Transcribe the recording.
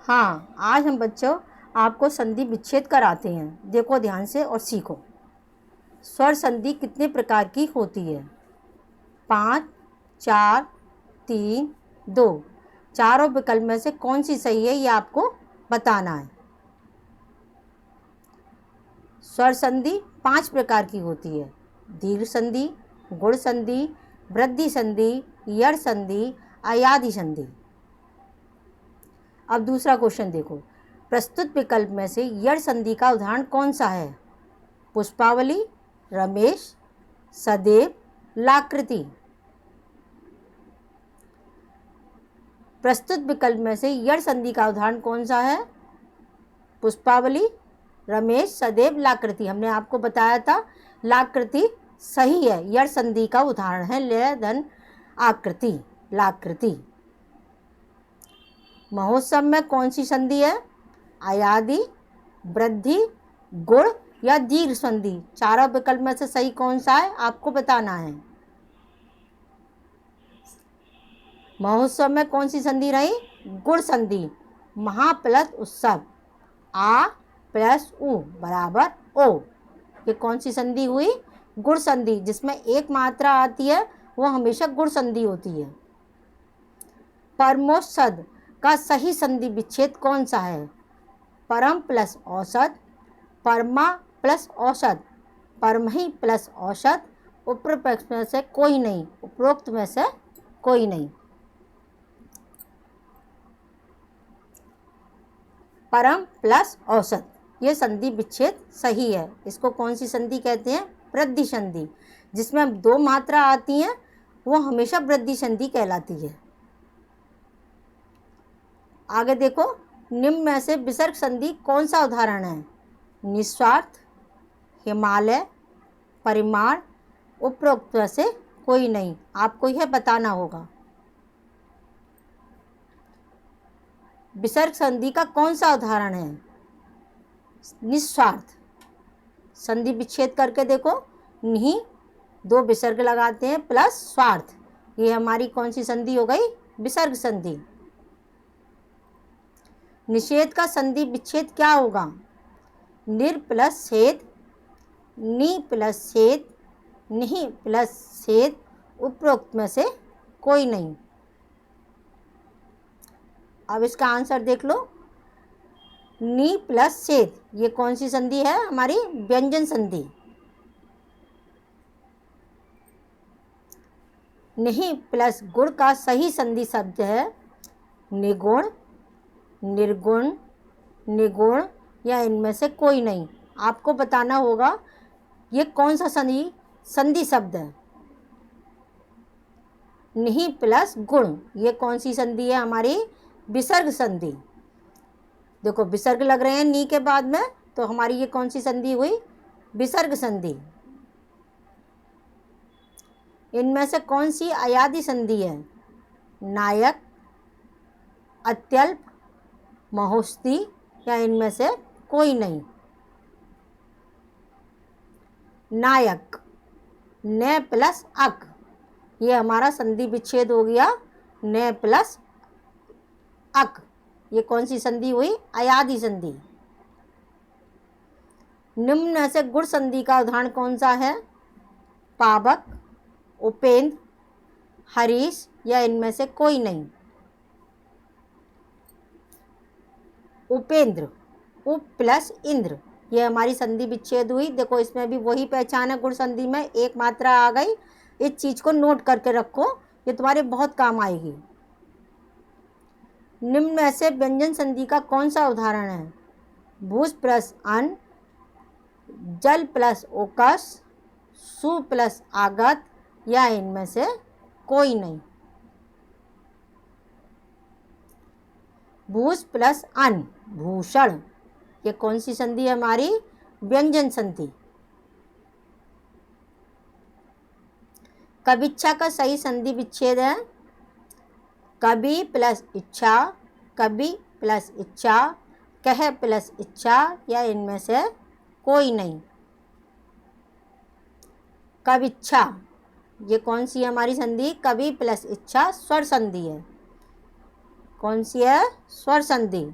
हाँ, आज हम बच्चों आपको संधि विच्छेद कराते हैं। देखो ध्यान से और सीखो। स्वर संधि कितने प्रकार की होती है? 5, 4, 3, 2। चारों विकल्प में से कौन सी सही है ये आपको बताना है। स्वर संधि 5 प्रकार की होती है। दीर्घ संधि, गुण संधि, वृद्धि संधि, यड़ संधि, अयादि संधि। अब दूसरा क्वेश्चन देखो। प्रस्तुत विकल्प में से यड़ संधि का उदाहरण कौन सा है? पुष्पावली, रमेश, सदैव, लाकृति। प्रस्तुत विकल्प में से यड़ संधि का उदाहरण कौन सा है? पुष्पावली, रमेश, सदैव, लाकृति। हमने आपको बताया था लाकृति सही है, यड़ संधि का उदाहरण है लय धन आकृति, लाकृति। महोत्सव में कौन सी संधि है? अयादि, वृद्धि, गुण या दीर्घ संधि। चारों विकल्प में से सही कौन सा है आपको बताना है। महोत्सव में कौन सी संधि रही? गुण संधि। महाप्लस उत्सव, आ प्लस उ बराबर ओ। ये कौन सी संधि हुई? गुण संधि। जिसमें एक मात्रा आती है वो हमेशा गुण संधि होती है। परमोत्सद का सही संधि विच्छेद कौन सा है? परम प्लस औसत, परमा प्लस औसत, परमही प्लस औसत, उपरोक्त में से कोई नहीं, उपरोक्त में से कोई नहीं। परम प्लस औसत ये संधि विच्छेद सही है। इसको कौन सी संधि कहते हैं? वृद्धि संधि। जिसमें 2 मात्रा आती हैं वो हमेशा वृद्धि संधि कहलाती है। आगे देखो, निम्न में से विसर्ग संधि कौन सा उदाहरण है? निस्वार्थ, हिमालय, परिमाण, उपरोक्त में से कोई नहीं। आपको यह बताना होगा। विसर्ग संधि का कौन सा उदाहरण है? निस्वार्थ। संधि विच्छेद करके देखो, नहीं 2 विसर्ग लगाते हैं प्लस स्वार्थ। ये हमारी कौन सी संधि हो गई? विसर्ग संधि। निषेध का संधि विच्छेद क्या होगा? निर प्लस छेद, नी प्लस छेद, नहीं प्लस छेद, उपरोक्त में से कोई नहीं। अब इसका आंसर देख लो। नी प्लस छेद ये कौन सी संधि है? हमारी व्यंजन संधि। नहीं प्लस गुण का सही संधि शब्द है निगुण, निर्गुण, निगुण या इनमें से कोई नहीं। आपको बताना होगा ये कौन सा संधि शब्द है। नहीं प्लस गुण ये कौन सी संधि है? हमारी विसर्ग संधि। देखो विसर्ग लग रहे हैं नी के बाद में, तो हमारी ये कौन सी संधि हुई? विसर्ग संधि। इनमें से कौन सी अयादि संधि है? नायक, अत्यल्प, महोस्ती या इनमें से कोई नहीं। नायक, न प्लस अक ये हमारा संधि विच्छेद हो गया। न प्लस अक ये कौन सी संधि हुई? अयादि संधि। निम्न से गुण संधि का उदाहरण कौन सा है? पावक, उपेंद्र, हरीश या इनमें से कोई नहीं। उपेंद्र, उप प्लस इंद्र ये हमारी संधि विच्छेद हुई। देखो इसमें भी वही पहचान है, गुण संधि में एक मात्रा आ गई। इस चीज को नोट करके रखो, ये तुम्हारे बहुत काम आएगी। निम्न में से व्यंजन संधि का कौन सा उदाहरण है? भूस प्लस अन, जल प्लस ओकस, सु प्लस आगत या इनमें से कोई नहीं। भूस प्लस अन भूषण ये कौन सी संधि है? हमारी व्यंजन संधि। कविच्छा का सही संधि विच्छेद है कवि प्लस इच्छा, कवि प्लस इच्छा, कह प्लस इच्छा या इनमें से कोई नहीं। कविच्छा ये कौन सी है हमारी संधि? कवि प्लस इच्छा स्वर संधि है। कौन सी है? स्वर संधि।